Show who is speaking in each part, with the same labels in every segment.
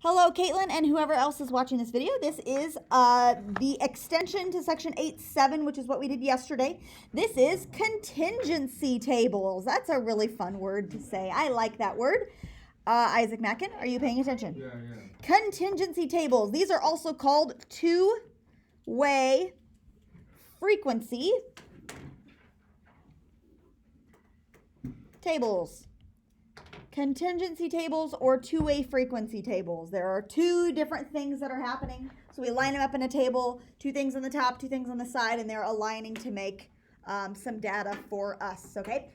Speaker 1: Hello, Caitlin, and whoever else is watching this video. This is the extension to section 8.7, which is what we did yesterday. This is contingency tables. That's a really fun word to say. I like that word. Isaac Mackin, are you paying attention?
Speaker 2: Yeah.
Speaker 1: Contingency tables. These are also called two-way frequency tables. Contingency tables or two-way frequency tables. There are two different things that are happening. So we line them up in a table, two things on the top, two things on the side, and they're aligning to make some data for us, okay?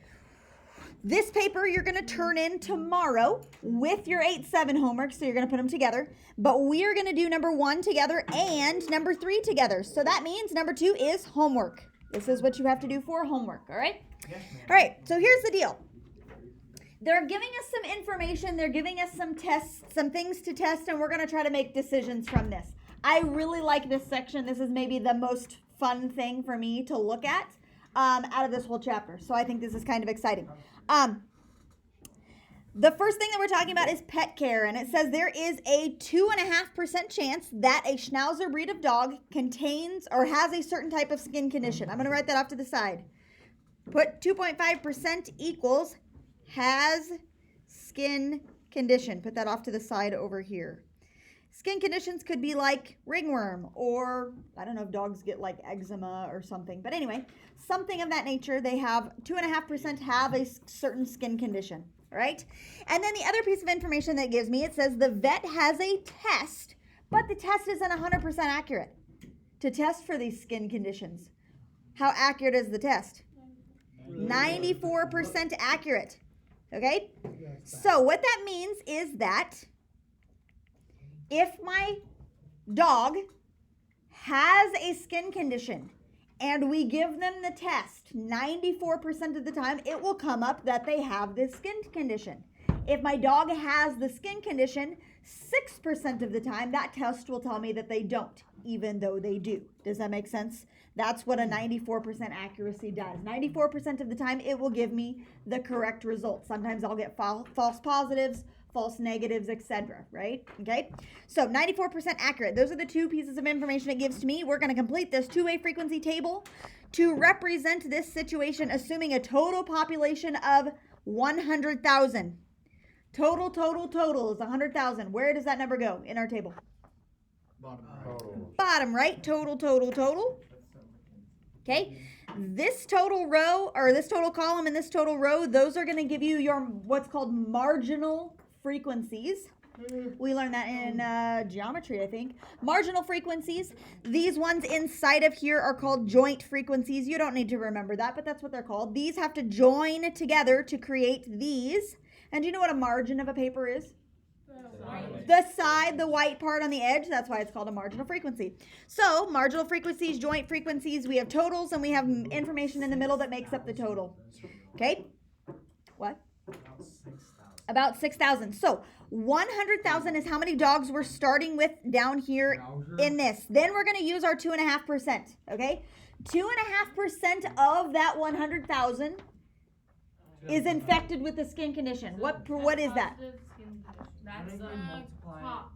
Speaker 1: This paper you're going to turn in tomorrow with your 8.7 homework, so you're going to put them together. But we are going to do number 1 together and number 3 together. So that means number 2 is homework. This is what you have to do for homework, all right?
Speaker 2: Yes, ma'am.
Speaker 1: All right, so here's the deal. They're giving us some information, they're giving us some tests, some things to test, and we're going to try to make decisions from this. I really like this section. This is maybe the most fun thing for me to look at out of this whole chapter. So I think this is kind of exciting. The first thing that we're talking about is pet care, and it says there is a 2.5% chance that a Schnauzer breed of dog contains or has a certain type of skin condition. I'm going to write that off to the side. Put 2.5% equals has skin condition. Put that off to the side over here. Skin conditions could be like ringworm, or I don't know if dogs get like eczema or something. But anyway, something of that nature. They have 2.5% have a certain skin condition. All right. And then the other piece of information that it gives me, it says the vet has a test, but the test isn't 100% accurate to test for these skin conditions. How accurate is the test? 94% accurate. Okay, so what that means is that if my dog has a skin condition and we give them the test, 94% of the time it will come up that they have this skin condition. If my dog has the skin condition, 6% of the time that test will tell me that they don't, even though they do. Does that make sense? That's what a 94% accuracy does. 94% of the time, it will give me the correct result. Sometimes I'll get false positives, false negatives, etc. Right? Okay? So 94% accurate. Those are the two pieces of information it gives to me. We're going to complete this two-way frequency table to represent this situation, assuming a total population of 100,000. Total is 100,000. Where does that number go in our table? Bottom right. Total. Okay, this total row, or this total column and this total row, those are going to give you your what's called marginal frequencies. We learned that in geometry, I think. Marginal frequencies. These ones inside of here are called joint frequencies. You don't need to remember that, but that's what they're called. These have to join together to create these. And do you know what a margin of a paper is? The side, the white part on the edge, that's why it's called a marginal frequency. So, marginal frequencies, joint frequencies, we have totals, and we have information in the middle that makes up the total. Okay? What? About 6,000. So, 100,000 is how many dogs we're starting with down here in this. Then we're going to use our 2.5%. Okay? 2.5% of that 100,000 is infected with the skin condition. What is that?
Speaker 3: That's top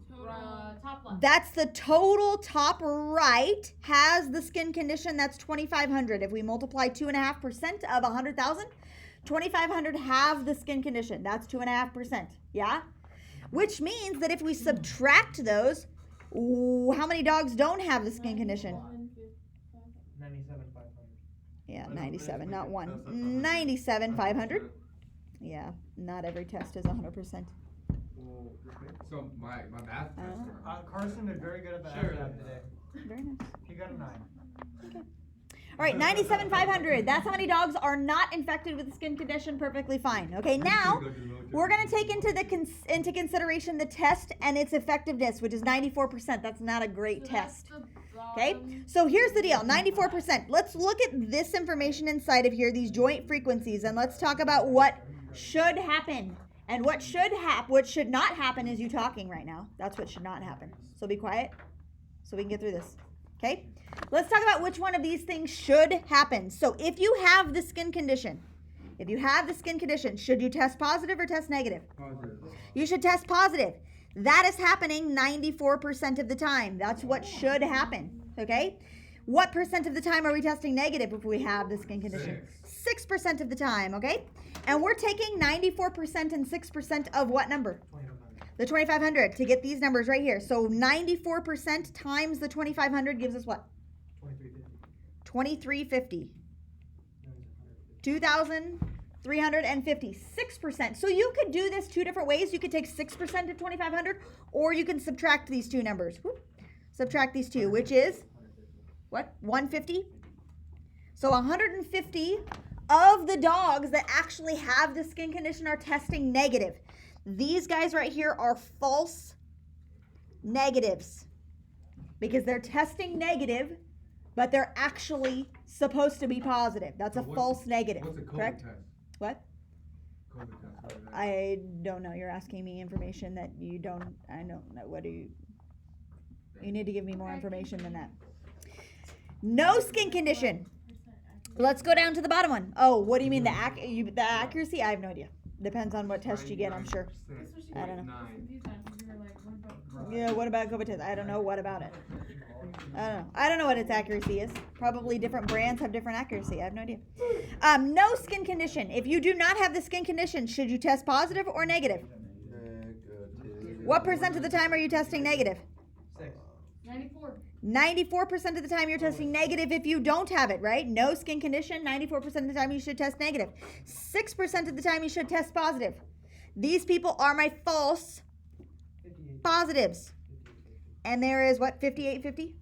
Speaker 3: left.
Speaker 1: That's the total top right has the skin condition. That's 2,500. If we multiply 2.5% of 100,000, 2,500 have the skin condition. That's 2.5%. Yeah? Which means that if we subtract those, how many dogs don't have the skin condition?
Speaker 2: 97,500.
Speaker 1: Yeah, 97, not 1. 97,500. Yeah, not every test is 100%.
Speaker 2: So my math test.
Speaker 4: Carson did very good at the lab today.
Speaker 1: Very nice.
Speaker 4: He got a 9.
Speaker 1: Okay. All right, 97,500. That's how many dogs are not infected with the skin condition. Perfectly fine. Okay, now we're going to take into consideration the test and its effectiveness, which is 94%. That's not a great test. Okay, so here's the deal, 94%. Let's look at this information inside of here, these joint frequencies, and let's talk about what should happen. And what should not happen is you talking right now. That's what should not happen. So be quiet so we can get through this. Okay? Let's talk about which one of these things should happen. So if you have the skin condition, should you test positive or test negative?
Speaker 2: Positive.
Speaker 1: You should test positive. That is happening 94% of the time. That's what should happen, okay? What percent of the time are we testing negative if we have the skin condition? 6% of the time, okay? And we're taking 94% and 6% of what number?
Speaker 4: 2500.
Speaker 1: The 2500 to get these numbers right here. So 94% times the 2500 gives us what?
Speaker 4: 2350.
Speaker 1: 2350. 2,350. 6%. So you could do this two different ways. You could take 6% of 2500, or you can subtract these two numbers. Whoop. Subtract these two, which is what? 150. So 150 of the dogs that actually have the skin condition are testing negative. These guys right here are false negatives because they're testing negative, but they're actually supposed to be positive. That's a false negative,
Speaker 2: What's a COVID
Speaker 1: correct?
Speaker 2: test?
Speaker 1: What?
Speaker 2: COVID test. What is that?
Speaker 1: I don't know. You're asking me information that you don't. I don't know. What do you? You need to give me more information than that. No skin condition. Let's go down to the bottom one. Oh, what do you mean the accuracy? I have no idea. Depends on what test you get, I'm sure. I don't know. Yeah, what about COVID test? I don't know. What about it? I don't know. I don't know what its accuracy is. Probably different brands have different accuracy. I have no idea. No skin condition. If you do not have the skin condition, should you test positive or negative? What percent of the time are you testing negative?
Speaker 4: 94.
Speaker 1: 94% of the time you're testing negative if you don't have it, right? No skin condition, 94% of the time you should test negative. 6% of the time you should test positive. These people are my false
Speaker 4: 58.
Speaker 1: positives. And there is what, 5850?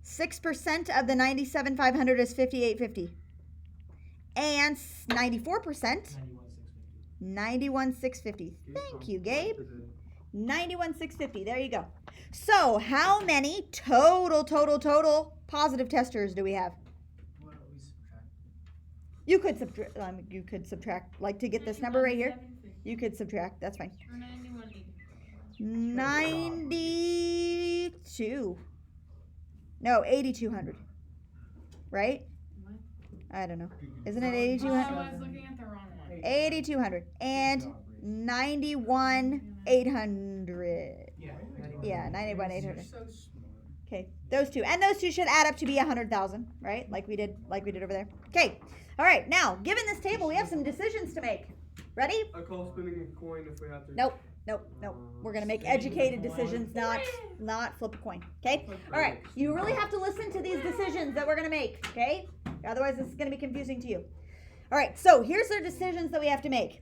Speaker 1: 6% of the 97,500 is 5850. And 94%, 91,650. Thank you, Gabe. 91,650. There you go. So, how many total positive testers do we have?
Speaker 4: What do we subtract?
Speaker 1: You could subtract, like to get this number right here. You could subtract. That's fine. 92. No, 8,200. Right? I don't know. Isn't it 8,200?
Speaker 3: I was looking at the wrong one.
Speaker 1: 8,200 and 91,800. Yeah, 91,800.
Speaker 4: So smart.
Speaker 1: Okay, those two, and those two should add up to be 100,000, right? Like we did over there. Okay, all right. Now, given this table, we have some decisions to make. Ready?
Speaker 5: I call spinning a coin if we have to.
Speaker 1: Nope. We're gonna make educated decisions, not flip a coin. Okay. All right. You really have to listen to these decisions that we're gonna make. Okay. Otherwise, this is gonna be confusing to you. All right. So here's the decisions that we have to make.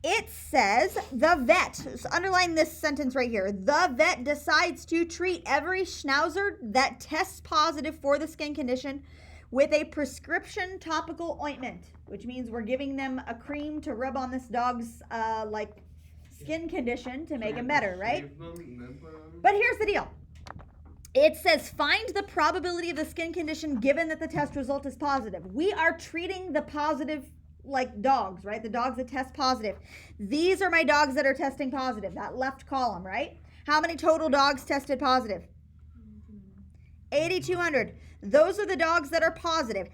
Speaker 1: It says the vet, so underline this sentence right here. The vet decides to treat every schnauzer that tests positive for the skin condition with a prescription topical ointment, which means we're giving them a cream to rub on this dog's skin condition to make him better, right? But here's the deal. It says find the probability of the skin condition given that the test result is positive. We are treating the positive like dogs, right? The dogs that test positive. These are my dogs that are testing positive, that left column, right? How many total dogs tested positive? 8,200. Those are the dogs that are positive.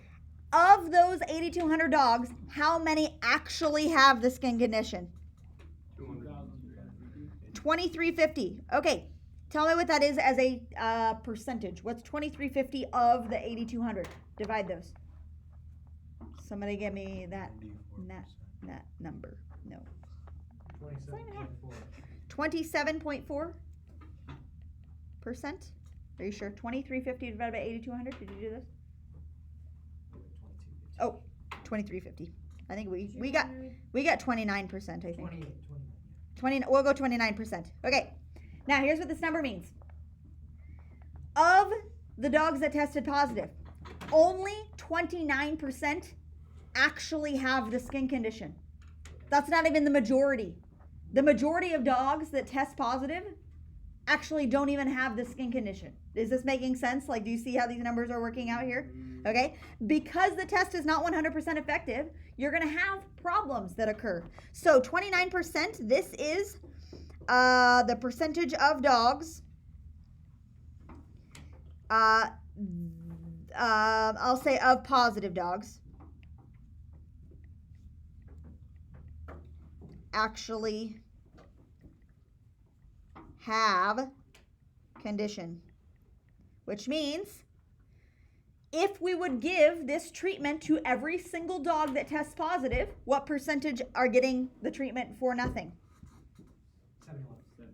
Speaker 1: Of those 8,200 dogs, how many actually have the skin condition? 2,350. Okay, tell me what that is as a percentage. What's 2,350 of the 8,200? Divide those. Somebody give me that number. No.
Speaker 4: 27.4.
Speaker 1: 27.4%? Are you sure? 2,350 divided by 8,200? Did you do this? Oh, 2,350. I think we got 29%, I think.
Speaker 4: 28.
Speaker 1: We'll go 29%. Okay. Now here's what this number means. Of the dogs that tested positive, only 29% actually have the skin condition. That's not even the majority. The majority of dogs that test positive actually don't even have the skin condition. Is this making sense? Like, do you see how these numbers are working out here? Okay. Because the test is not 100% effective, you're going to have problems that occur. So 29%, this is the percentage of dogs. I'll say of positive dogs actually have condition, which means if we would give this treatment to every single dog that tests positive, what percentage are getting the treatment for nothing?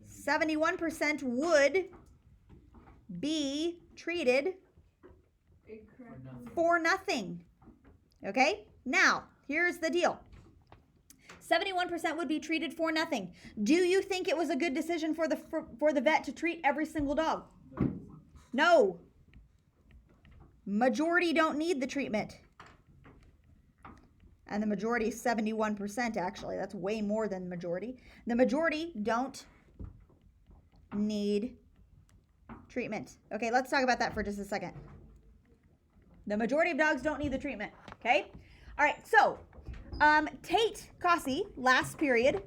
Speaker 4: 71.
Speaker 1: 71% would be treated for nothing. Okay? Now, here's the deal. 71% would be treated for nothing. Do you think it was a good decision for the vet to treat every single dog? No. Majority don't need the treatment. And the majority is 71% actually. That's way more than the majority. The majority don't need treatment. Okay, let's talk about that for just a second. The majority of dogs don't need the treatment. Okay? All right, so Tate Cossey, sixth period.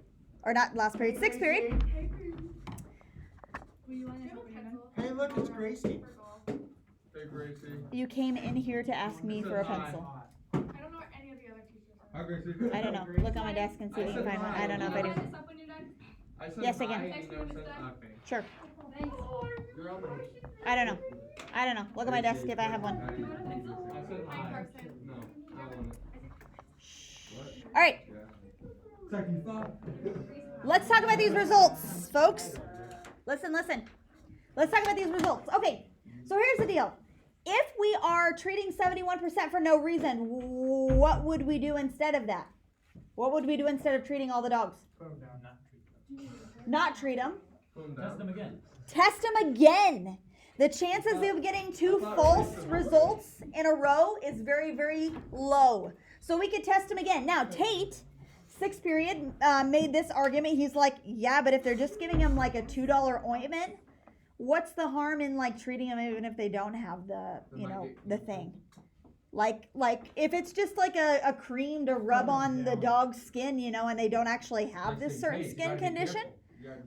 Speaker 2: Hey, look, it's Gracie.
Speaker 5: Hey, Gracie.
Speaker 1: You came in here to ask me for a pencil.
Speaker 3: I don't know what any of the other teachers are.
Speaker 2: Hi, Gracie.
Speaker 1: I don't know. Look on my desk and see if you can find one. I don't know if I do.
Speaker 3: Can you up when you're done?
Speaker 5: I said
Speaker 1: Yes, I
Speaker 5: hi,
Speaker 1: can.
Speaker 5: and
Speaker 3: Text me
Speaker 5: you
Speaker 3: when
Speaker 5: never
Speaker 3: it's
Speaker 5: said
Speaker 3: done.
Speaker 5: nothing.
Speaker 1: Sure.
Speaker 3: Thanks.
Speaker 5: You're on the-
Speaker 1: I don't know. I don't know. Look at my desk if I have one.
Speaker 5: I said hi. No, I don't want it.
Speaker 1: All right.
Speaker 5: Yeah.
Speaker 2: Second thought.
Speaker 1: Let's talk about these results, folks. Listen. Let's talk about these results. Okay, so here's the deal. If we are treating 71% for no reason, what would we do instead of that? What would we do instead of treating all the dogs?
Speaker 4: Put them down.
Speaker 1: Not treat them.
Speaker 5: Put 'em
Speaker 4: Test
Speaker 5: down.
Speaker 4: them again.
Speaker 1: Test them again. The chances of getting 2 false results in a row is very, very low. So we could test them again. Now, Tate, sixth period, made this argument. He's like, yeah, but if they're just giving him like a $2 ointment, what's the harm in like treating them even if they don't have the, the thing? Like if it's just like a cream to rub on the dog's skin, and they don't actually have this certain skin condition.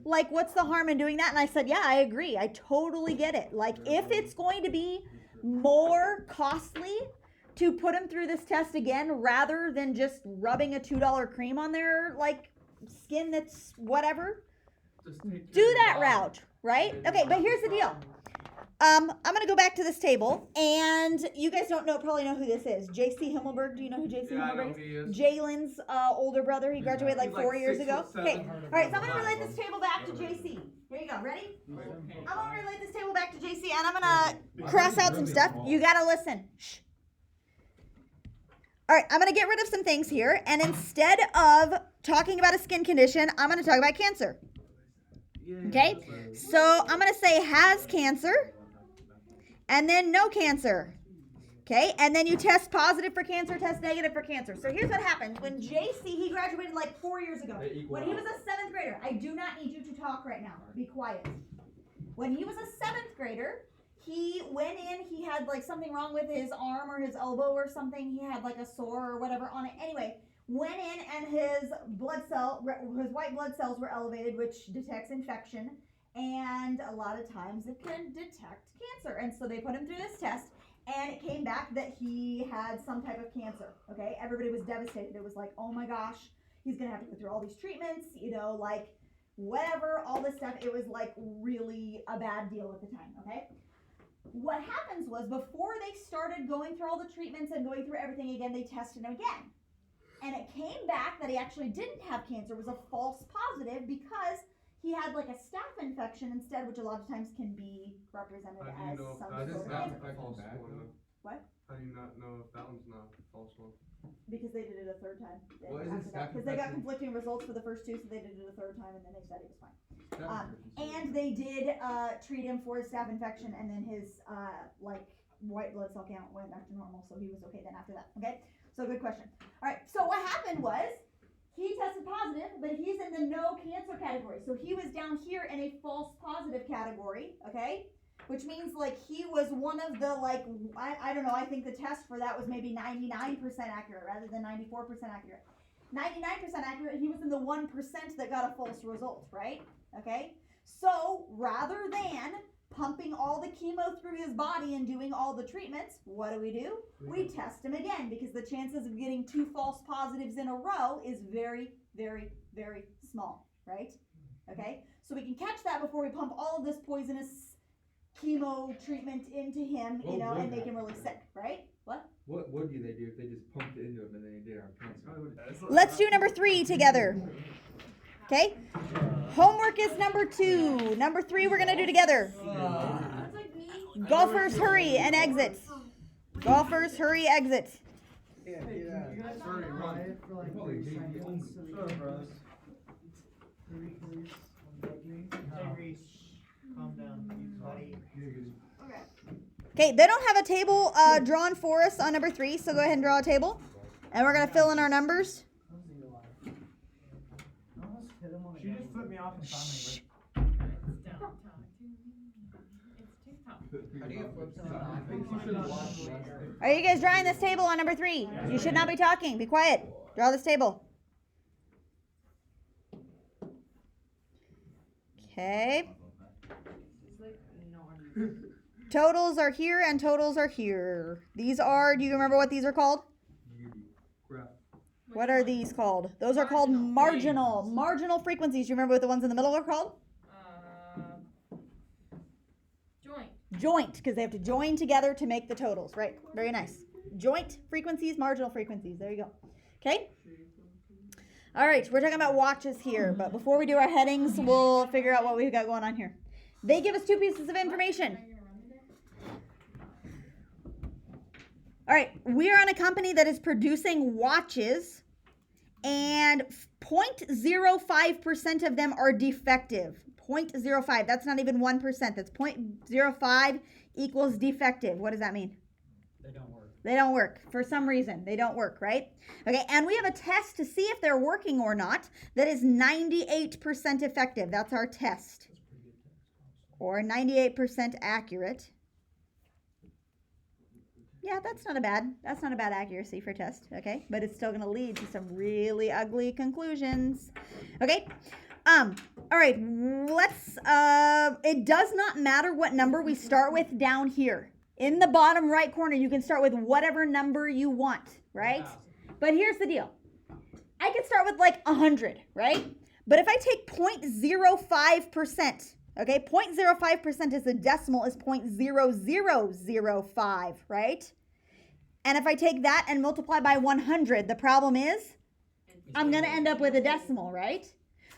Speaker 1: Like, what's the harm in doing that? And I said, yeah, I agree. I totally get it. Like, if it's going to be more costly to put them through this test again rather than just rubbing a $2 cream on their, like, skin that's whatever,
Speaker 5: Just take care
Speaker 1: do
Speaker 5: of your
Speaker 1: that
Speaker 5: dog.
Speaker 1: route, right? Okay, but here's the deal. I'm going to go back to this table, and you guys probably know who this is. J.C. Himmelberg. Do you know who J.C.
Speaker 5: Yeah, I know
Speaker 1: Himmelberg
Speaker 5: who he is.
Speaker 1: Jalen's older brother. He graduated like
Speaker 5: He's like
Speaker 1: 4 years
Speaker 5: 6
Speaker 1: ago.
Speaker 5: foot
Speaker 1: Okay,
Speaker 5: 7.
Speaker 1: all right, so I'm going to relate this table back to JC. Here you go, ready? I'm going to relate this table back to JC, and I'm going to cross out some stuff. You got to listen. Shh. All right, I'm going to get rid of some things here, and instead of talking about a skin condition, I'm going to talk about cancer. Okay? So I'm going to say has cancer, and then no cancer. Okay, and then you test positive for cancer, test negative for cancer. So here's what happens. When JC, he graduated like 4 years ago. When he was a 7th grader, I do not need you to talk right now. Be quiet. When he was a 7th grader, he went in, he had like something wrong with his arm or his elbow or something. He had like a sore or whatever on it. Anyway, went in and his white blood cells were elevated, which detects infection. And a lot of times it can detect cancer. And so they put him through this test. And it came back that he had some type of cancer, okay? Everybody was devastated. It was like, oh my gosh, he's gonna have to go through all these treatments, like whatever, all this stuff. It was like really a bad deal at the time, okay? What happens was before they started going through all the treatments and going through everything again, they tested him again. And it came back that he actually didn't have cancer. It was a false positive because he had like a staph infection instead, which a lot of times can be represented
Speaker 5: How do you
Speaker 1: as
Speaker 5: know
Speaker 1: some
Speaker 5: if
Speaker 1: sort
Speaker 5: that's
Speaker 1: of
Speaker 5: not
Speaker 1: cancer.
Speaker 5: a false one?
Speaker 1: What?
Speaker 5: How do you not know if that one's not a false one?
Speaker 1: Because they did it a third time.
Speaker 2: What is it, staph
Speaker 1: Because they got
Speaker 2: infection?
Speaker 1: conflicting results for the first 2, so they did it a third time, and then they said it was fine.
Speaker 2: Staph
Speaker 1: And they did treat him for his staph infection, and then his white blood cell count went back to normal, so he was okay then after that. Okay, so good question. All right, so what happened was he tested positive, but he's in the no cancer category, so he was down here in a false positive category. Okay. Which means like he was one of the I don't know, I think the test for that was maybe 99% accurate rather than 94% accurate. 99% accurate, he was in the 1% that got a false result, right? Okay? So rather than pumping all the chemo through his body and doing all the treatments, what do? We test him again because the chances of getting 2 false positives in a row is very, very, very small, right? Okay? so we can catch that before we pump all of this poisonous chemo treatment into him, you
Speaker 5: What
Speaker 1: know,
Speaker 5: would
Speaker 1: and make him
Speaker 5: happen?
Speaker 1: really sick, right? What?
Speaker 5: What would they do if they just pumped it into him and then they did our cancer?
Speaker 1: Let's do number 3 together. Okay? Homework is number 2. Number 3 we're gonna do together.
Speaker 3: That's like me.
Speaker 1: Golfers, hurry and exit. Golfers, hurry, exit.
Speaker 4: Yeah,
Speaker 2: Sorry, run.
Speaker 4: for like
Speaker 5: Holy
Speaker 4: 30
Speaker 5: gee,
Speaker 4: seconds so we
Speaker 2: Sure,
Speaker 4: can
Speaker 2: bros.
Speaker 4: Reese, calm down, buddy.
Speaker 3: Okay.
Speaker 1: Okay, they don't have a table drawn for us on number 3, so go ahead and draw a table. And we're gonna fill in our numbers.
Speaker 2: She just flipped me off in sign
Speaker 4: How do you flip someone off?
Speaker 5: I think you should watch.
Speaker 1: Are you guys drawing this table on number 3? You should not be talking. Be quiet. Draw this table. Okay. Totals are here and totals are here. These are, do you remember what these are called?
Speaker 5: Crap.
Speaker 1: What are these called? Those are called marginal frequencies. Do you remember what the ones in the middle are called?
Speaker 3: Joint.
Speaker 1: Joint, because they have to join together to make the totals, right? Very nice. Joint frequencies, marginal frequencies. There you go. Okay? All right, we're talking about watches here, but before we do our headings, we'll figure out what we've got going on here. They give us 2 pieces of information. All right, we are on a company that is producing watches, and 0.05% of them are defective. 0.05, that's not even 1%. That's 0.05 equals defective. What does that mean?
Speaker 4: They don't work.
Speaker 1: They don't work. For some reason, they don't work, right? Okay, and we have a test to see if they're working or not that is 98% effective. That's our test. Or 98% accurate. Yeah, that's not a bad accuracy for a test, okay? But it's still going to lead to some really ugly conclusions. Okay? All right, let's it does not matter what number we start with down here. In the bottom right corner, you can start with whatever number you want, right? But here's the deal. I could start with like 100, right? But if I take 0.05%, okay, 0.05% is a decimal, is 0.0005, right? And if I take that and multiply by 100, the problem is I'm going to end up with a decimal, right?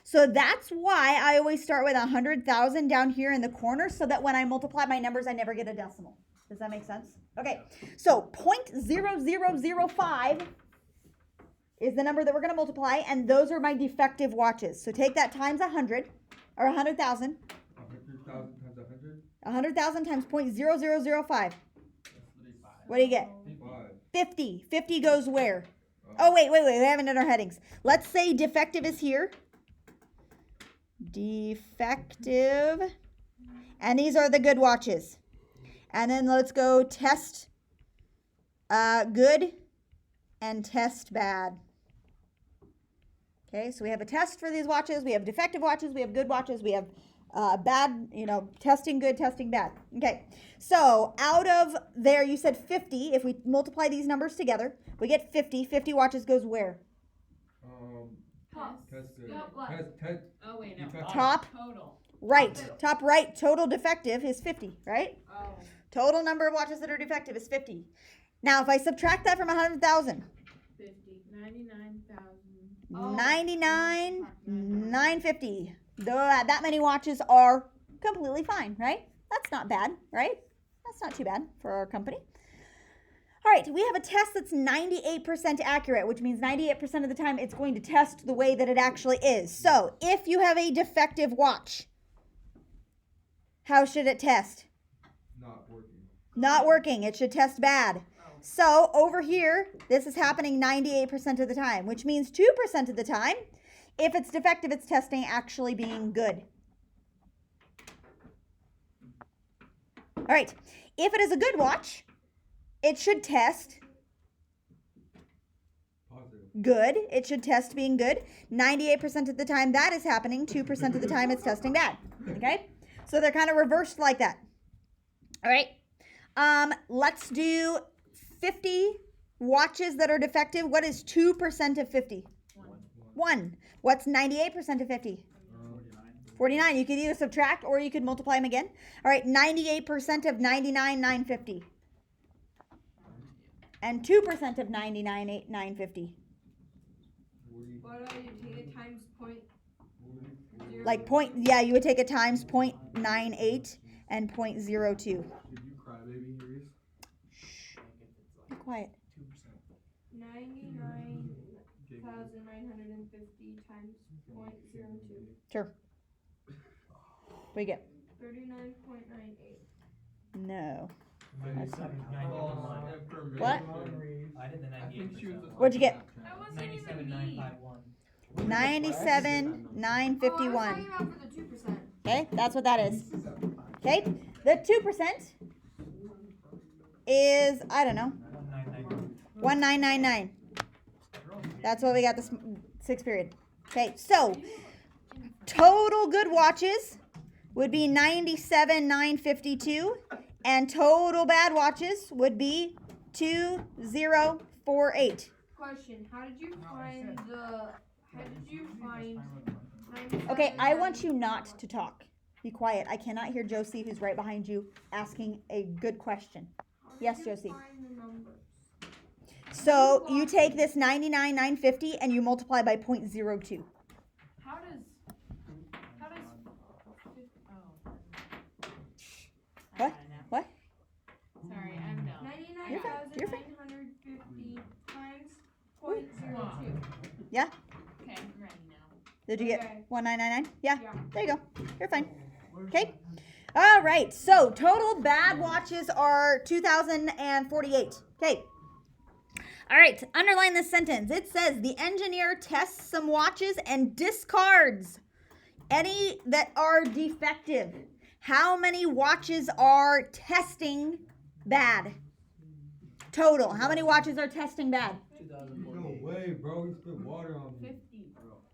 Speaker 1: So that's why I always start with 100,000 down here in the corner, so that when I multiply my numbers, I never get a decimal. Does that make sense? Okay, so 0.0005 is the number that we're going to multiply, and those are my defective watches. So take that times 100, or 100,000.
Speaker 5: 100,000 times 100?
Speaker 1: 100,000 times 0.0005. What do you get? 50. 50 goes where? Oh, wait. We haven't done our headings. Let's say defective is here. Defective. And these are the good watches. And then let's go test good and test bad. Okay, so we have a test for these watches. We have defective watches. We have good watches. We have bad, testing good, testing bad. Okay, so out of there, you said 50. If we multiply these numbers together, we get 50. 50 watches goes where?
Speaker 3: Top.
Speaker 5: Test it.
Speaker 3: No, left.
Speaker 5: Test.
Speaker 3: Oh wait, no.
Speaker 5: Defective.
Speaker 1: Top
Speaker 3: Total.
Speaker 1: right. Top right, total defective is 50, right?
Speaker 3: Oh.
Speaker 1: Total number of watches that are defective is 50. Now, if I subtract that from 100,000,
Speaker 3: 50. 99,000.
Speaker 1: 950. That many watches are completely fine, right? That's not bad, right? That's not too bad for our company. All right, we have a test that's 98% accurate, which means 98% of the time it's going to test the way that it actually is. So if you have a defective watch, how should it test?
Speaker 5: Not working.
Speaker 1: Not working. It should test bad. So over here, this is happening 98% of the time, which means 2% of the time, if it's defective, it's testing actually being good. All right. If it is a good watch, it should test
Speaker 5: Positive.
Speaker 1: good. It should test being good. 98% of the time that is happening. 2% of the time it's testing bad. Okay? So they're kind of reversed like that. All right. Let's do 50 watches that are defective. What is 2% of 50? 1. What's 98% of 50? 49. You could either subtract or you could multiply them again. All right, 98% of 99,950. And 2% of 99,950.
Speaker 3: What do you take it times point?
Speaker 1: Like yeah, you would take it times 0.98 and 0.02.
Speaker 5: Did you cry, baby, Reese?
Speaker 1: Shh. Be quiet.
Speaker 3: 99,950 times 0.02.
Speaker 1: Sure. What do you get?
Speaker 3: 39.98.
Speaker 1: No.
Speaker 4: Minus 97,951.
Speaker 1: What?
Speaker 4: I did the
Speaker 5: I think she was
Speaker 4: 98%.
Speaker 5: just
Speaker 1: What'd you get?
Speaker 3: That wasn't even me.
Speaker 4: 97,951.
Speaker 1: 97,951.
Speaker 3: Talking about for the 2%.
Speaker 1: Okay, that's what that is. Okay, the 2% is, I don't know, 1999. That's what we got this sixth period. Okay, so total good watches would be 97,952, and total bad watches would be 2048.
Speaker 3: Question: How did you find the? How did you find?
Speaker 1: Okay, I want you not to talk. Be quiet. I cannot hear Josie, who's right behind you, asking a good question. Yes, Josie.
Speaker 3: Find the numbers?
Speaker 1: So you take this 99,950 and you multiply by 0.02.
Speaker 3: How does?
Speaker 1: What? What?
Speaker 3: Sorry, I'm dumb.
Speaker 1: You're fine.
Speaker 3: 99,950 times 0.02.
Speaker 1: Yeah?
Speaker 3: Okay, I'm ready now.
Speaker 1: Did you get
Speaker 3: Okay.
Speaker 1: 1999? Yeah.
Speaker 3: Yeah.
Speaker 1: There you go. You're fine. Okay. All right. So total bad watches are 2,048. Okay. All right. Underline this sentence. It says the engineer tests some watches and discards any that are defective. How many watches are testing bad? Total. How many watches are testing bad?
Speaker 4: 2048.
Speaker 2: No way, bro. You spit water on me.
Speaker 3: 50,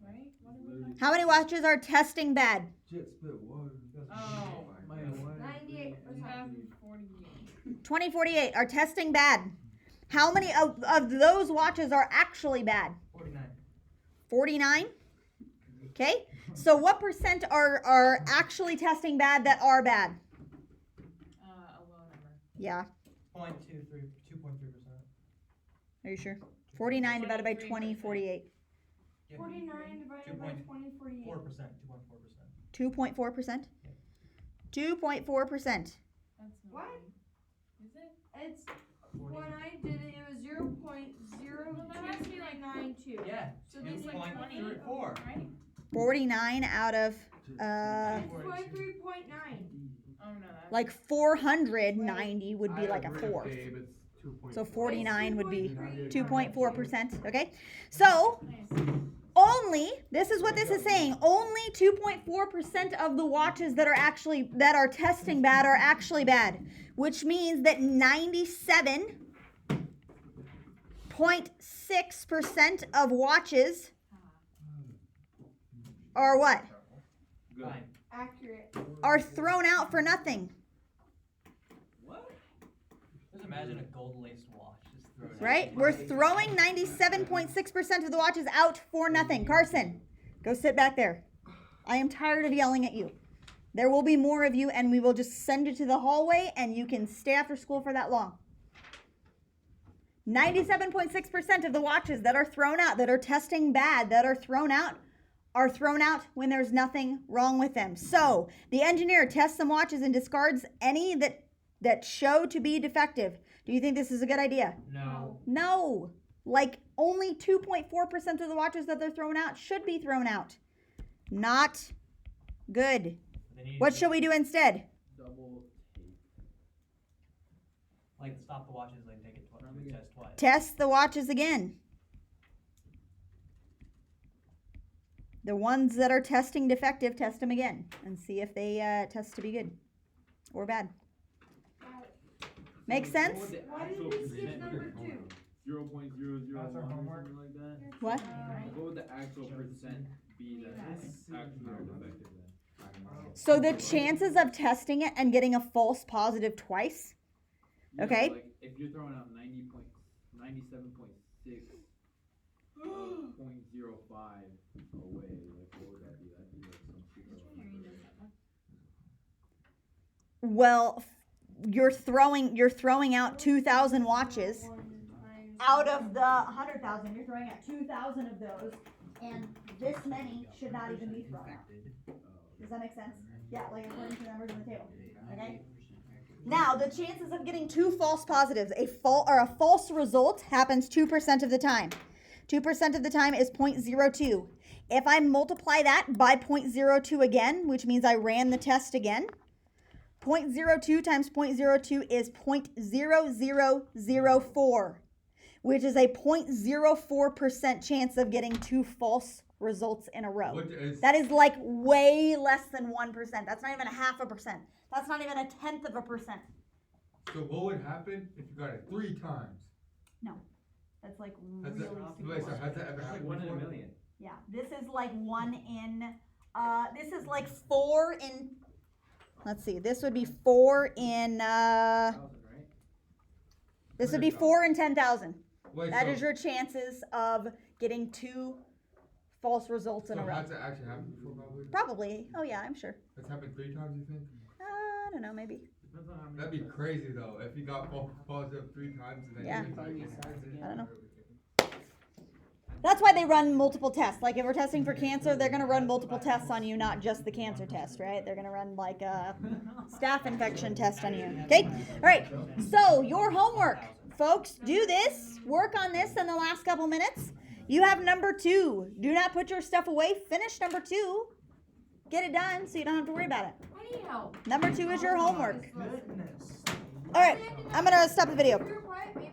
Speaker 3: right? What are we?
Speaker 1: How many watches are testing bad?
Speaker 2: Jet spit water.
Speaker 3: Oh. 98%.
Speaker 1: 2048 are testing bad. How many of those watches are actually bad?
Speaker 4: 49.
Speaker 1: 49. Okay. So what percent are actually testing bad that are bad?
Speaker 3: A low number.
Speaker 1: Yeah.
Speaker 4: 2.3%.
Speaker 1: Are you sure? 49 divided by 2048.
Speaker 3: 49 divided by 2048.
Speaker 1: 2.4%. 2.4%.
Speaker 3: That's not
Speaker 6: What?
Speaker 3: right. Is it?
Speaker 6: It's when I did it, it was 0.0292.
Speaker 4: Yeah.
Speaker 3: So this is like 20,
Speaker 4: 4.
Speaker 3: right?
Speaker 1: 49 out of
Speaker 6: It's 23.9.
Speaker 3: Oh no, that's
Speaker 1: like 490 would be like a fourth.
Speaker 5: Babe, it's 2.4.
Speaker 1: So 49 would be
Speaker 6: 2.4%.
Speaker 1: 2.4%. Okay. So
Speaker 3: nice.
Speaker 1: only, this is what this is saying, only 2.4% of the watches that are testing bad are actually bad, which means that 97.6% of watches are what?
Speaker 5: Good.
Speaker 4: Fine.
Speaker 6: Accurate.
Speaker 1: Are thrown out for nothing,
Speaker 4: What? Just imagine a gold-laced watch just thrown out.
Speaker 1: right? We're throwing 97.6% of the watches out for nothing. Carson, go sit back there. I am tired of yelling at you. There will be more of you, and we will just send you to the hallway, and you can stay after school for that long. 97.6% of the watches that are thrown out, that are testing bad, that are thrown out when there's nothing wrong with them. So the engineer tests some watches and discards any that show to be defective. Do you think this is a good idea?
Speaker 4: No.
Speaker 1: No. Like only 2.4% of the watches that they're thrown out should be thrown out. Not good. What should we do instead?
Speaker 5: Double tape.
Speaker 4: Like stop the watches, like take it twice, test twice.
Speaker 1: Test the watches again. The ones that are testing defective, test them again and see if they test to be good or bad. Make sense?
Speaker 6: Why did we skip number 2?
Speaker 2: 0.001
Speaker 4: That's our
Speaker 2: or
Speaker 4: homework.
Speaker 2: something like that.
Speaker 1: What?
Speaker 2: What would the actual percent be that's actually defective then?
Speaker 1: So the chances of testing it and getting a false positive twice.
Speaker 2: Yeah,
Speaker 1: Okay.
Speaker 2: Like if you're throwing out 97.6 0.05 away, like what would that be? That'd be like some super.
Speaker 1: Well, you're throwing out 2,000 watches out of the 100,000. You're throwing out 2,000 of those, and this many should not even be thrown out. Does that make sense? Yeah, like according to the numbers in the table. Okay. Now, the chances of getting two false positives, a false result, happens 2% of the time. 2% of the time is 0.02. If I multiply that by 0.02 again, which means I ran the test again, 0.02 times 0.02 is 0.0004, which is a 0.04% chance of getting two false results in a row. That is like way less than 1%. That's not even 0.5%. That's not even 0.1%.
Speaker 5: So what would happen if you got it 3 times?
Speaker 1: No, that's like
Speaker 5: Has
Speaker 1: really
Speaker 5: that,
Speaker 1: super.
Speaker 5: wait, so has that ever
Speaker 2: It's like
Speaker 5: happened
Speaker 2: 1 in a
Speaker 5: before?
Speaker 2: million.
Speaker 1: Yeah, this is like 1 in, this is like 4 in, let's see, this would be 4 in,
Speaker 2: 1,000, right?
Speaker 1: this would be 4 in 10,000.
Speaker 5: Wait,
Speaker 1: That
Speaker 5: so,
Speaker 1: is your chances of getting two false results in
Speaker 5: so
Speaker 1: a row.
Speaker 5: has that actually happened before probably?
Speaker 1: Probably. Oh yeah, I'm sure.
Speaker 5: It's happened 3 times, you think?
Speaker 1: I don't know, maybe.
Speaker 2: Depends on how many.
Speaker 5: That'd be crazy though, if you got positive 3 times and then
Speaker 1: Yeah.
Speaker 5: you think
Speaker 1: I don't know. That's why they run multiple tests. Like if we're testing for cancer, they're gonna run multiple tests on you, not just the cancer test, right? They're gonna run like a staph infection test on you. Okay? Alright. So your homework. Folks, do this. Work on this in the last couple minutes. You have number 2. Do not put your stuff away. Finish number 2. Get it done so you don't have to worry about it.
Speaker 3: I need help.
Speaker 1: Number 2 is your homework.
Speaker 3: Goodness.
Speaker 1: Alright, I'm gonna stop the video.
Speaker 3: If you're quiet, maybe